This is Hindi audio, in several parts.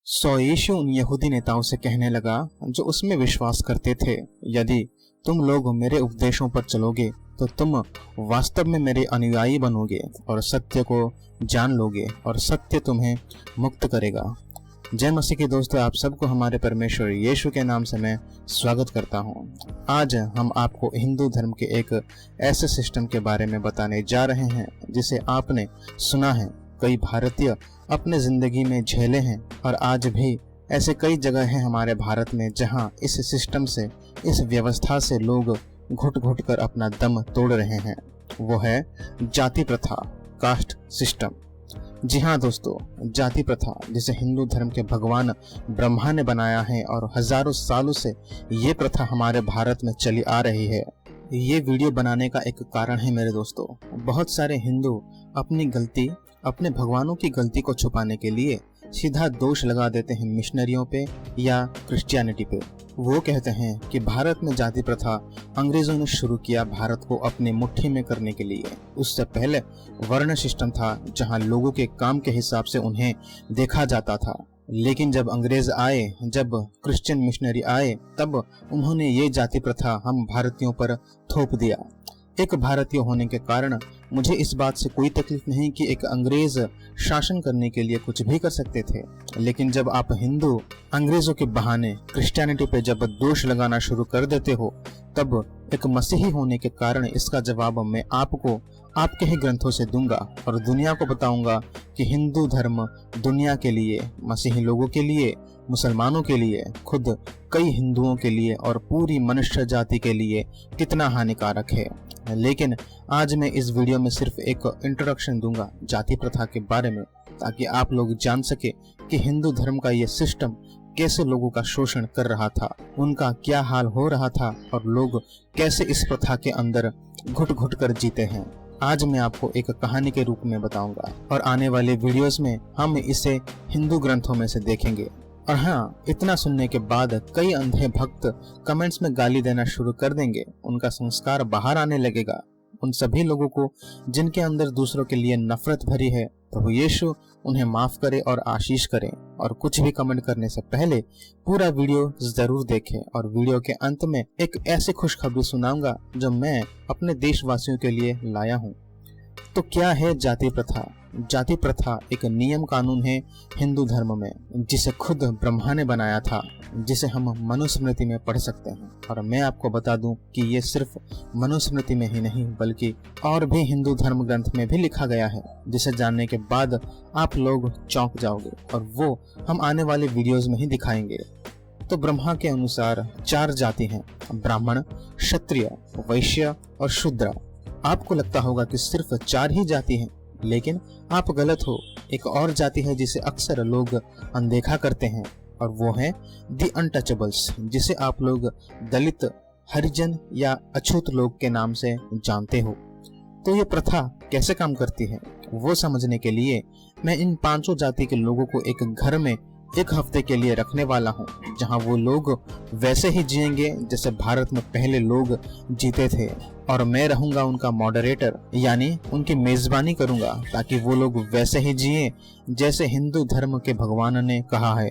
सो यीशु उन यहूदी नेताओं से कहने लगा जो उसमें विश्वास करते थे, यदि तुम लोग मेरे उपदेशों पर चलोगे तो तुम वास्तव में मेरे अनुयायी बनोगे और सत्य को जान लोगे और सत्य तुम्हें मुक्त करेगा। जय मसीह के दोस्तों, आप सबको हमारे परमेश्वर यीशु के नाम से मैं स्वागत करता हूं। आज हम आपको हिंदू धर्म के एक ऐसे सिस्टम के बारे में बताने जा रहे हैं जिसे आपने सुना है, कई भारतीय अपने जिंदगी में झेले हैं और आज भी ऐसे कई जगह हैं हमारे भारत में जहां इस सिस्टम से, इस व्यवस्था से लोग घुट घुट कर अपना दम तोड़ रहे हैं। वो है जाति प्रथा, कास्ट सिस्टम। जी हाँ दोस्तों, जाति प्रथा जिसे हिंदू धर्म के भगवान ब्रह्मा ने बनाया है और हजारों सालों से ये प्रथा हमारे भारत में चली आ रही है। ये वीडियो बनाने का एक कारण है मेरे दोस्तों, बहुत सारे हिंदू अपनी गलती, अपने भगवानों की गलती को छुपाने के लिए सीधा दोष लगा देते हैं मिशनरियों पे या क्रिश्चियनिटी पे। वो कहते हैं कि भारत में जाति प्रथा अंग्रेजों ने शुरू किया भारत को अपने मुट्ठी में करने के लिए। उससे पहले वर्ण सिस्टम था जहां लोगों के काम के हिसाब से उन्हें देखा जाता था, लेकिन जब अंग्रेज आए, जब क्रिश्चियन मिशनरी आए, तब उन्होंने ये जाति प्रथा हम भारतीयों पर थोप दिया। एक भारतीय होने के कारण मुझे इस बात से कोई तकलीफ नहीं कि एक अंग्रेज शासन करने के लिए कुछ भी कर सकते थे, लेकिन जब आप हिंदू अंग्रेजों के बहाने क्रिश्चियनिटी पे जब दोष लगाना शुरू कर देते हो, तब एक मसीही होने के कारण इसका जवाब मैं आपको आपके ही ग्रंथों से दूंगा और दुनिया को बताऊंगा कि हिंदू धर्म दुनिया के लिए, मसीही लोगों के लिए, मुसलमानों के लिए, खुद कई हिंदुओं के लिए और पूरी मनुष्य जाति के लिए कितना हानिकारक है। लेकिन आज मैं इस वीडियो में सिर्फ एक इंट्रोडक्शन दूंगा जाति प्रथा के बारे में, ताकि आप लोग जान सके कि हिंदू धर्म का ये सिस्टम कैसे लोगों का शोषण कर रहा था, उनका क्या हाल हो रहा था और लोग कैसे इस प्रथा के अंदर घुट घुट कर जीते हैं। आज मैं आपको एक कहानी के रूप में बताऊंगा और आने वाले वीडियोस में हम इसे हिंदू ग्रंथों में से देखेंगे। और हाँ, इतना सुनने के बाद कई अंधे भक्त कमेंट्स में गाली देना शुरू कर देंगे, उनका संस्कार बाहर आने लगेगा। उन सभी लोगों को जिनके अंदर दूसरों के लिए नफरत भरी है, प्रभु यीशु उन्हें माफ करे और आशीष करे। और कुछ भी कमेंट करने से पहले पूरा वीडियो जरूर देखें और वीडियो के अंत में एक ऐसी खुशखबरी सुनाऊंगा जो मैं अपने देशवासियों के लिए लाया हूँ। तो क्या है जाति प्रथा? जाति प्रथा एक नियम कानून है हिंदू धर्म में, जिसे खुद ब्रह्मा ने बनाया था, जिसे हम मनुस्मृति में पढ़ सकते हैं। और मैं आपको बता दूं कि ये सिर्फ मनुस्मृति में ही नहीं बल्कि और भी हिंदू धर्म ग्रंथ में भी लिखा गया है, जिसे जानने के बाद आप लोग चौंक जाओगे और वो हम आने वाले वीडियोस में ही दिखाएंगे। तो ब्रह्मा के अनुसार 4 जाति हैं, ब्राह्मण, क्षत्रिय, वैश्य और शूद्र। आपको लगता होगा कि सिर्फ 4 ही जाति हैं, लेकिन आप गलत हो। एक और जाति है जिसे अक्सर लोग अनदेखा करते हैं और वो है दी अनटचेबल्स, जिसे आप लोग दलित, हरिजन या अछूत लोग के नाम से जानते हो। तो ये प्रथा कैसे काम करती है वो समझने के लिए मैं इन 5 जाति के लोगों को एक घर में 1 हफ्ते के लिए रखने वाला हूँ, जहाँ वो लोग वैसे ही जिएंगे जैसे भारत में पहले लोग जीते थे। और मैं रहूंगा उनका मॉडरेटर, यानी उनकी मेजबानी करूंगा ताकि वो लोग वैसे ही जिए जैसे हिंदू धर्म के भगवान ने कहा है।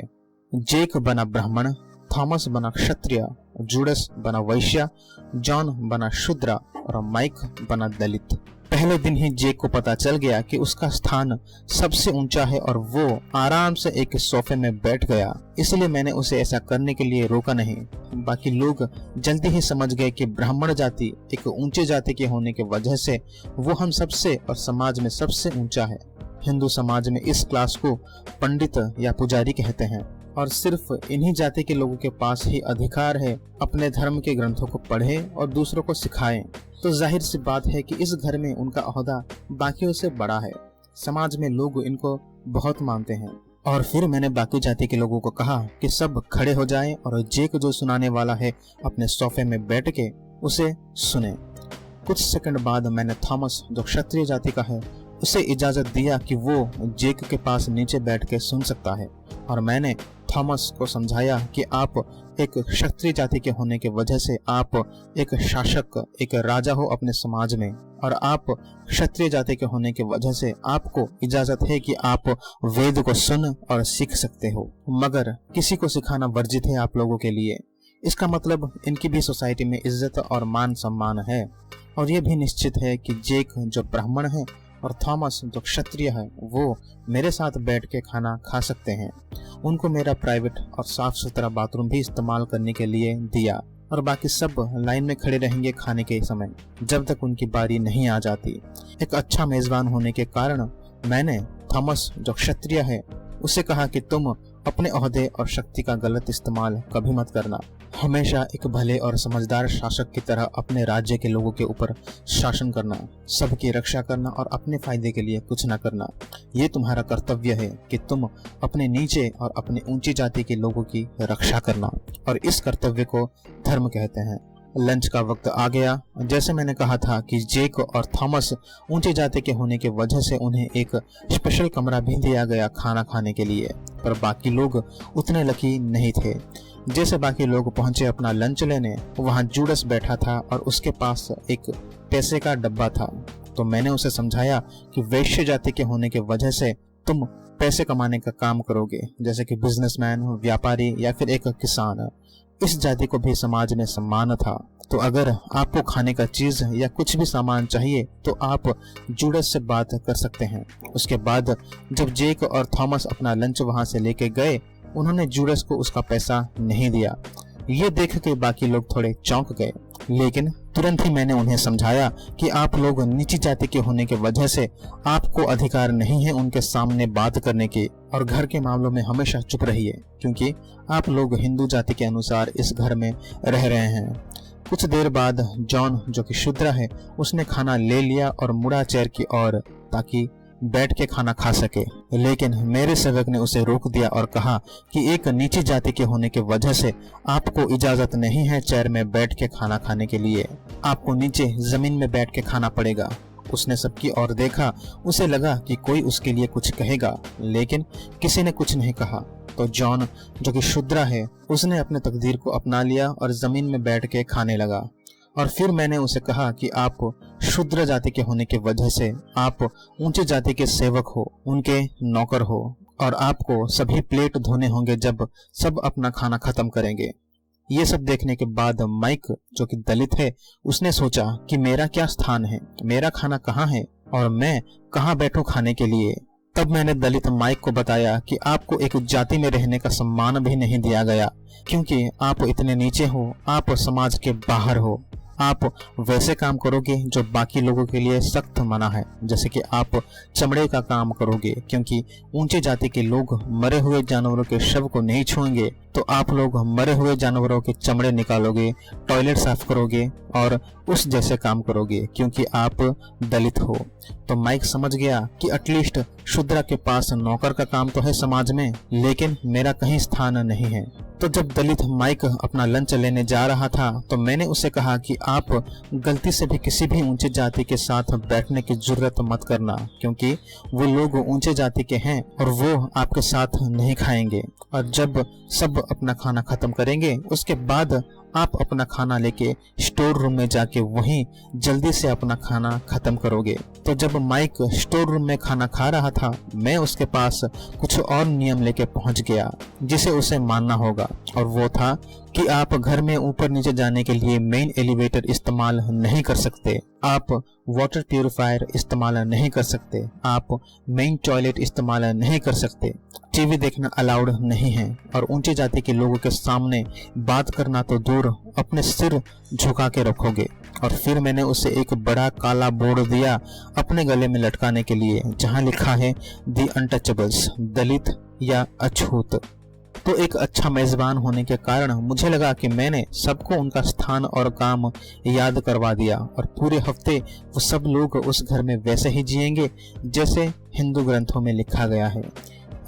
जेक बना ब्राह्मण, थॉमस बना क्षत्रिय, जूडस बना वैश्य, जॉन बना शूद्र और माइक बना दलित। पहले दिन ही जेक को पता चल गया कि उसका स्थान सबसे ऊंचा है और वो आराम से एक सोफे में बैठ गया, इसलिए मैंने उसे ऐसा करने के लिए रोका नहीं। बाकी लोग जल्दी ही समझ गए कि ब्राह्मण जाति एक ऊंचे जाति के होने की वजह से वो हम सबसे और समाज में सबसे ऊंचा है। हिंदू समाज में इस क्लास को पंडित या पुजारी कहते हैं और सिर्फ इन्हीं जाति के लोगों के पास ही अधिकार है अपने धर्म के ग्रंथों को पढ़े और दूसरों को सिखाएं। तो जाहिर सी बात है कि इस घर में उनका ओहदा बाकियों से बड़ा है। समाज में लोग इनको बहुत मानते हैं। और फिर मैंने बाकी जाति के लोगों को कहा कि सब खड़े हो जाएं और जेक जो सुनाने वाला है अपने सोफे में बैठ के उसे सुने। कुछ सेकंड बाद मैंने थॉमस जो क्षत्रिय जाति का है उसे इजाजत दिया कि वो जेक के पास नीचे बैठ के सुन सकता है। और मैंने थॉमस को समझाया कि आप एक क्षत्रिय जाति के होने की वजह से आप एक शासक, एक राजा हो अपने समाज में। और आप क्षत्रिय जाति के होने की वजह से आपको इजाजत है कि आप वेद को सुन और सीख सकते हो, मगर किसी को सिखाना वर्जित है आप लोगों के लिए। इसका मतलब इनकी भी सोसाइटी में इज्जत और मान सम्मान है। और ये भी निश्चित है कि जेक जो ब्राह्मण है और थॉमस जो क्षत्रिय है वो मेरे साथ बैठ के खाना खा सकते हैं। उनको मेरा प्राइवेट और साफ सुथरा बाथरूम भी इस्तेमाल करने के लिए दिया और बाकी सब लाइन में खड़े रहेंगे खाने के समय जब तक उनकी बारी नहीं आ जाती। एक अच्छा मेजबान होने के कारण मैंने थॉमस जो क्षत्रिय है उसे कहा कि तुम अपने ओहदे और शक्ति का गलत इस्तेमाल कभी मत करना। हमेशा एक भले और समझदार शासक की तरह अपने राज्य के लोगों के ऊपर शासन करना, सबकी रक्षा करना और अपने फायदे के लिए कुछ न करना। ये तुम्हारा कर्तव्य है कि तुम अपने नीचे और अपने ऊंची जाति के लोगों की रक्षा करना, और इस कर्तव्य को धर्म कहते हैं। लंच का वक्त आ गया। जैसे मैंने कहा था कि जेक और थॉमस ऊंची जाति के होने की वजह से उन्हें एक स्पेशल कमरा भी दिया गया खाना खाने के लिए, पर बाकी लोग उतने लकी नहीं थे। जैसे बाकी लोग पहुंचे अपना लंच लेने, वहां जूडस बैठा था और उसके पास एक पैसे का डब्बा था। तो मैंने उसे समझाया कि वैश्य जाति के होने की वजह से तुम पैसे कमाने का काम करोगे, जैसे कि बिजनेसमैन, व्यापारी या फिर एक किसान। इस जाति को भी समाज में सम्मान था। तो अगर आपको खाने का चीज या कुछ भी सामान चाहिए तो आप जूडस से बात कर सकते हैं। उसके बाद जब जेक और थॉमस अपना लंच वहां से लेके गए, उन्होंने जूडस को उसका पैसा नहीं दिया। ये देख के बाकी लोग थोड़े चौंक गए, लेकिन तुरंत ही मैंने उन्हें समझाया कि आप लोग नीची जाति के होने की वजह से आपको अधिकार नहीं है उनके सामने बात करने की, और घर के मामलों में हमेशा चुप रहिए, क्योंकि आप लोग हिंदू जाति के अनुसार इस घर में रह रहे हैं। कुछ देर बाद जॉन जो कि शूद्र है उसने खाना ले लिया और मुड़ा चेयर की ओर ताकि बैठ के खाना खा सके, लेकिन मेरे सेवक ने उसे रोक दिया और कहा कि एक नीची जाति के होने की वजह से आपको इजाजत नहीं है चेयर में बैठ के खाना खाने के लिए, आपको नीचे जमीन में बैठ के खाना पड़ेगा। उसने सबकी ओर देखा, उसे लगा कि कोई उसके लिए कुछ कहेगा, लेकिन किसी ने कुछ नहीं कहा। तो जॉन जो कि शूद्र है उसने अपने तकदीर को अपना लिया और जमीन में बैठ के खाने लगा। और फिर मैंने उसे कहा कि आप शूद्र जाति के होने की वजह से आप ऊंचे जाति के सेवक हो, उनके नौकर हो, और आपको सभी प्लेट धोने होंगे जब सब अपना खाना खत्म करेंगे। ये सब देखने के बाद माइक जो कि दलित है उसने सोचा कि मेरा क्या स्थान है, मेरा खाना कहाँ है और मैं कहाँ बैठूं खाने के लिए। तब मैंने दलित माइक को बताया कि आपको एक जाति में रहने का सम्मान भी नहीं दिया गया, क्योंकि आप इतने नीचे हो, आप समाज के बाहर हो। आप वैसे काम करोगे जो बाकी लोगों के लिए सख्त मना है, जैसे कि आप चमड़े का काम करोगे, क्योंकि ऊंचे जाति के लोग मरे हुए जानवरों के शव को नहीं छुएंगे। तो आप लोग मरे हुए जानवरों के चमड़े निकालोगे, टॉयलेट साफ करोगे और उस जैसे काम करोगे, क्योंकि आप दलित हो। तो माइक समझ गया कि एटलीस्ट शूद्र के पास नौकर का काम तो है समाज में, लेकिन मेरा कहीं स्थान नहीं है। तो जब दलित माइक अपना लंच लेने जा रहा था तो मैंने उसे कहा कि आप गलती से भी किसी भी ऊंचे जाति के साथ बैठने की जरूरत मत करना, क्योंकि वो लोग ऊंचे जाति के हैं और वो आपके साथ नहीं खाएंगे। और जब सब अपना खाना खत्म करेंगे उसके बाद आप अपना खाना लेके स्टोर रूम में जाके वहीं जल्दी से अपना खाना खत्म करोगे। तो जब माइक स्टोर रूम में खाना खा रहा था, मैं उसके पास कुछ और नियम लेके पहुंच गया जिसे उसे मानना होगा, और वो था कि आप घर में ऊपर नीचे जाने के लिए मेन एलिवेटर इस्तेमाल नहीं कर सकते, आप वाटर प्यूरिफायर इस्तेमाल नहीं कर सकते, आप मेन टॉयलेट इस्तेमाल नहीं कर सकते, टीवी देखना अलाउड नहीं है, और ऊंची जाति के लोगों के सामने बात करना तो दूर अपने सिर झुका के रखोगे। और फिर मैंने उसे एक बड़ा काला बोर्ड दिया अपने गले में लटकाने के लिए, जहां लिखा है दी अनटचेबल्स, दलित या अछूत। तो एक अच्छा मेजबान होने के कारण मुझे लगा कि मैंने सबको उनका स्थान और काम याद करवा दिया, और पूरे हफ्ते वो सब लोग उस घर में वैसे ही जिएंगे जैसे हिंदू ग्रंथों में लिखा गया है।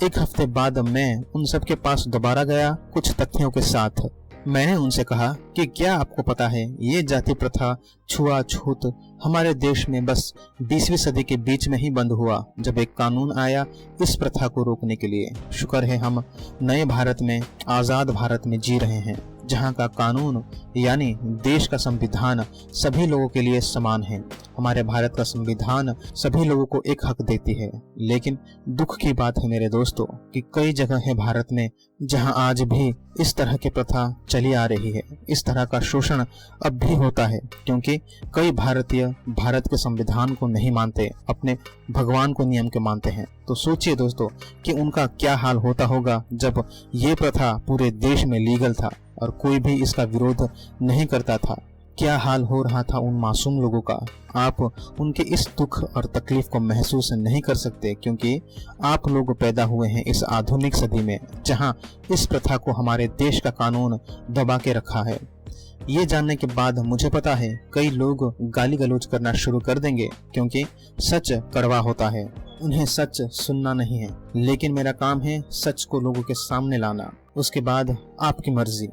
एक हफ्ते बाद मैं उन सब के पास दोबारा गया कुछ तथ्यों के साथ। मैंने उनसे कहा कि क्या आपको पता है ये जाति प्रथा, छुआछूत हमारे देश में बस 20वीं सदी के बीच में ही बंद हुआ, जब एक कानून आया इस प्रथा को रोकने के लिए। शुक्र है हम नए भारत में, आजाद भारत में जी रहे हैं, जहाँ का कानून यानी देश का संविधान सभी लोगों के लिए समान है। हमारे भारत का संविधान सभी लोगों को एक हक देती है, लेकिन दुख की बात है मेरे दोस्तों कि कई जगह है भारत में जहां आज भी इस तरह की प्रथा चली आ रही है। इस तरह का शोषण अब भी होता है क्योंकि कई भारतीय भारत के संविधान को नहीं मानते, अपने भगवान को नियम के मानते हैं। तो सोचिए दोस्तों कि उनका क्या हाल होता होगा जब ये प्रथा पूरे देश में लीगल था और कोई भी इसका विरोध नहीं करता था। क्या हाल हो रहा था उन मासूम लोगों का। आप उनके इस दुख और तकलीफ को महसूस नहीं कर सकते क्योंकि आप लोग पैदा हुए हैं इस आधुनिक सदी में जहां इस प्रथा को हमारे देश का कानून दबा के रखा है। ये जानने के बाद मुझे पता है कई लोग गाली गलौज करना शुरू कर देंगे क्योंकि सच कड़वा होता है, उन्हें सच सुनना नहीं है। लेकिन मेरा काम है सच को लोगों के सामने लाना, उसके बाद आपकी मर्जी।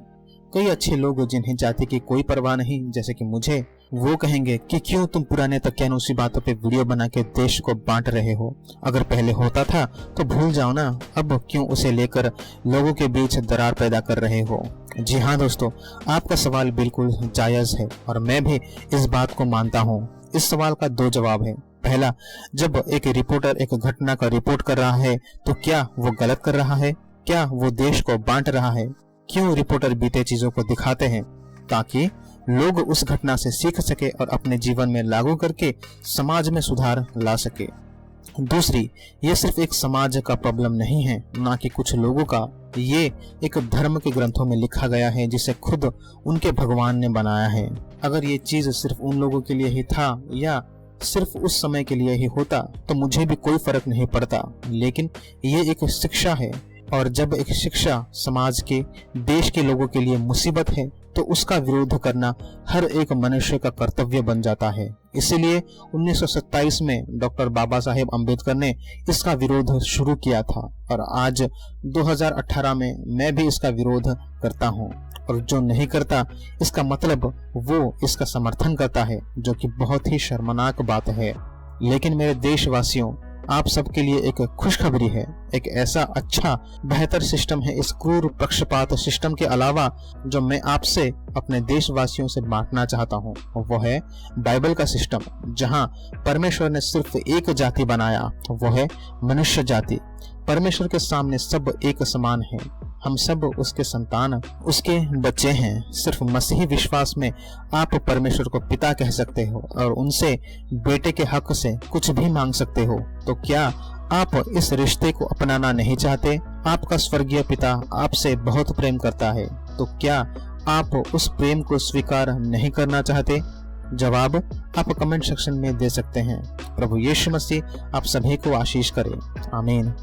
कई अच्छे लोग जिन्हें जाति की कोई परवाह नहीं, जैसे कि मुझे, वो कहेंगे कि क्यों तुम पुराने तकियानूसी बातों पे वीडियो बना के देश को बांट रहे हो। अगर पहले होता था तो भूल जाओ ना, अब क्यों उसे लेकर लोगों के बीच दरार पैदा कर रहे हो। जी हाँ दोस्तों, आपका सवाल बिल्कुल जायज है और मैं भी इस बात को मानता हूँ। इस सवाल का दो जवाब है। पहला, जब एक रिपोर्टर एक घटना का रिपोर्ट कर रहा है तो क्या वो गलत कर रहा है? क्या वो देश को बांट रहा है? क्यों रिपोर्टर बीते चीजों को दिखाते हैं? ताकि लोग उस घटना से सीख सके और अपने जीवन में लागू करके समाज में सुधार ला सके। दूसरी, ये सिर्फ एक समाज का प्रॉब्लम नहीं है, ना कि कुछ लोगों का। ये एक धर्म के ग्रंथों में लिखा गया है जिसे खुद उनके भगवान ने बनाया है। अगर ये चीज सिर्फ उन लोगों के लिए ही था या सिर्फ उस समय के लिए ही होता तो मुझे भी कोई फर्क नहीं पड़ता, लेकिन ये एक शिक्षा है और जब एक शिक्षा समाज के, देश के लोगों के लिए मुसीबत है तो उसका विरोध करना हर एक मनुष्य का कर्तव्य बन जाता है। इसीलिए 1927 में डॉक्टर बाबा साहेब अम्बेडकर ने इसका विरोध शुरू किया था और आज 2018 में मैं भी इसका विरोध करता हूँ। और जो नहीं करता इसका मतलब वो इसका समर्थन करता है, जो कि बहुत ही शर्मनाक बात है। लेकिन मेरे देशवासियों, आप सबके लिए एक खुशखबरी है। एक ऐसा अच्छा बेहतर सिस्टम है इस क्रूर पक्षपात सिस्टम के अलावा जो मैं आपसे अपने देशवासियों से बांटना चाहता हूँ। वो है बाइबल का सिस्टम, जहाँ परमेश्वर ने सिर्फ एक जाति बनाया, वो है मनुष्य जाति। परमेश्वर के सामने सब एक समान है, हम सब उसके संतान, उसके बच्चे हैं। सिर्फ मसीही विश्वास में आप परमेश्वर को पिता कह सकते हो और उनसे बेटे के हक से कुछ भी मांग सकते हो। तो क्या आप इस रिश्ते को अपनाना नहीं चाहते? आपका स्वर्गीय पिता आपसे बहुत प्रेम करता है, तो क्या आप उस प्रेम को स्वीकार नहीं करना चाहते? जवाब आप कमेंट सेक्शन में दे सकते हैं। प्रभु यीशु मसीह आप सभी को आशीष करे। आमीन।